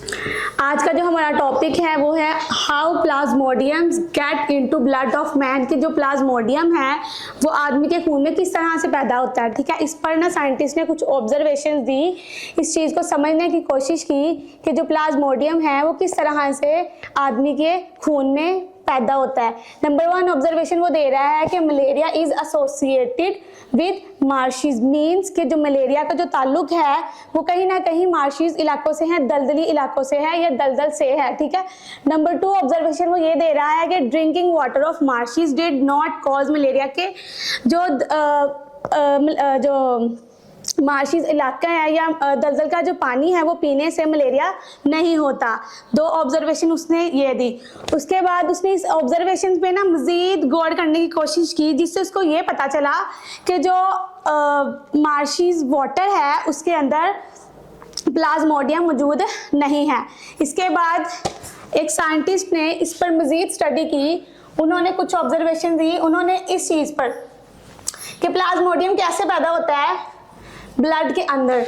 आज का जो हमारा टॉपिक है वो है how plasmodiums get into blood of man, कि जो प्लाज्मोडियम है वो आदमी के खून में किस तरह से पैदा होता है। ठीक है, इस पर ना साइंटिस्ट ने कुछ ऑब्जर्वेशंस दी, इस चीज़ को समझने की कोशिश की कि जो प्लाज्मोडियम है वो किस तरह से आदमी के खून में पैदा होता है। नंबर 1 ऑब्जर्वेशन वो दे रहा है कि malaria is associated with marshes, means कि जो मलेरिया का जो ताल्लुक है वो कहीं ना कहीं मार्शीज इलाकों से है, दलदली इलाकों से है या दलदल से है। ठीक है, नंबर 2 ऑब्जर्वेशन वो ये दे रहा है कि drinking water of marshes did not cause malaria, के जो मार्शीज इलाका है या दलदल का जो पानी है वो पीने से मलेरिया नहीं होता। 2 ऑब्जर्वेशन उसने ये दी। उसके बाद उसने इस ऑब्जर्वेशन पे ना मज़ीद गौर करने की कोशिश की, जिससे उसको ये पता चला कि जो मार्शीज वाटर है उसके अंदर प्लाज्मोडियम मौजूद नहीं है। इसके बाद एक साइंटिस्ट ने इस पर मज़ीद स्टडी की, उन्होंने कुछ ऑब्जर्वेशन दी। उन्होंने इस चीज़ पर कि प्लाज्मोडियम कैसे पैदा होता है, ब्लड के अंदर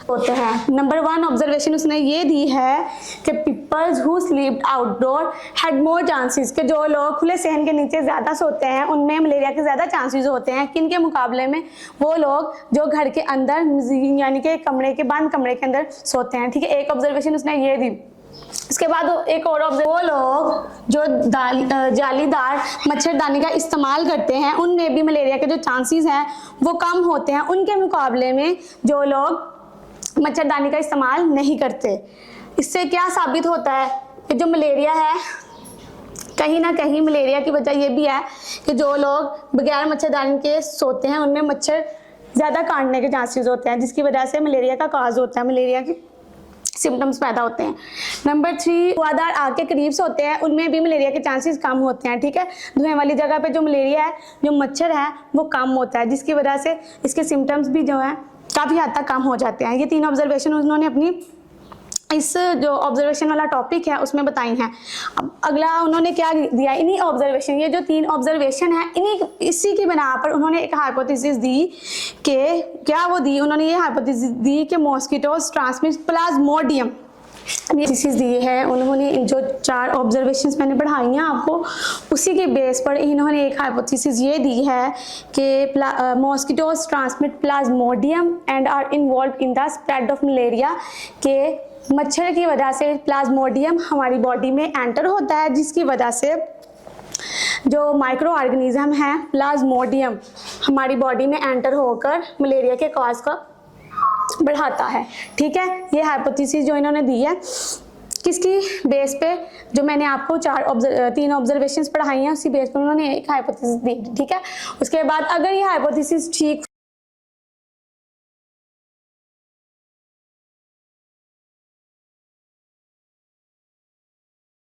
होते हैं। नंबर 1 ऑब्जर्वेशन उसने ये दी है कि peoples who slept outdoor had more chances, कि जो लोग खुले सहन के नीचे ज़्यादा सोते हैं उनमें मलेरिया के ज़्यादा चांसेस होते हैं। किन के मुकाबले में? वो लोग जो घर के अंदर यानी कि बंद कमरे के अंदर सोते हैं। ठीक है, एक ऑब्जर्वेशन उसने ये दी। इसके बाद एक और वो लोग जो जालीदार मच्छरदानी का इस्तेमाल करते हैं उनमें भी मलेरिया के जो चांसेस हैं वो कम होते हैं उनके मुकाबले में जो लोग मच्छरदानी का इस्तेमाल नहीं करते। इससे क्या साबित होता है कि जो मलेरिया है, कहीं ना कहीं मलेरिया की वजह ये भी है कि जो लोग बगैर मच्छरदानी के सोते हैं उनमें मच्छर ज़्यादा काटने के चांसेस होते हैं, जिसकी वजह से मलेरिया का काज होता है, मलेरिया की सिम्टम्स पैदा होते हैं। नंबर 3 हवादार आग के करीब से होते हैं उनमें भी मलेरिया के चांसेस कम होते हैं। ठीक है, धुएं वाली जगह पे जो मलेरिया है, जो मच्छर है वो कम होता है, जिसकी वजह से इसके सिम्टम्स भी जो है काफ़ी हद तक कम हो जाते हैं। ये 3 ऑब्जर्वेशन उन्होंने अपनी इस जो ऑब्जर्वेशन वाला टॉपिक है उसमें बताई हैं। अब अगला उन्होंने क्या दिया, इन्हीं ऑब्जर्वेशन, ये जो 3 ऑब्जर्वेशन है इसी की बिना पर उन्होंने एक हाइपोथेसिस दी कि क्या वो दी, उन्होंने ये हाइपोथेसिस दी कि मॉस्किटोज ट्रांसमिट प्लाज्मोडियम, ये चीज़ दी है। उन्होंने जो 4 ऑब्जर्वेशंस मैंने पढ़ाई हैं आपको, उसी के बेस पर इन्होंने एक हाइपोथेसिस ये दी है कि mosquitoes transmit plasmodium and are involve in the spread of malaria, के मच्छर की वजह से प्लाज्मोडियम हमारी बॉडी में एंटर होता है, जिसकी वजह से जो माइक्रो ऑर्गेनिज्म है प्लाज्मोडियम हमारी बॉडी में एंटर होकर मलेरिया के कॉज को बढ़ाता है। ठीक है, ये हाइपोथेसिस जो इन्होंने दी है किसकी बेस पे, जो मैंने आपको 3 ऑब्जर्वेशंस पढ़ाई हैं उसी बेस पर उन्होंने एक हाइपोथेसिस दी। ठीक है, उसके बाद अगर ये हाइपोथेसिस ठीक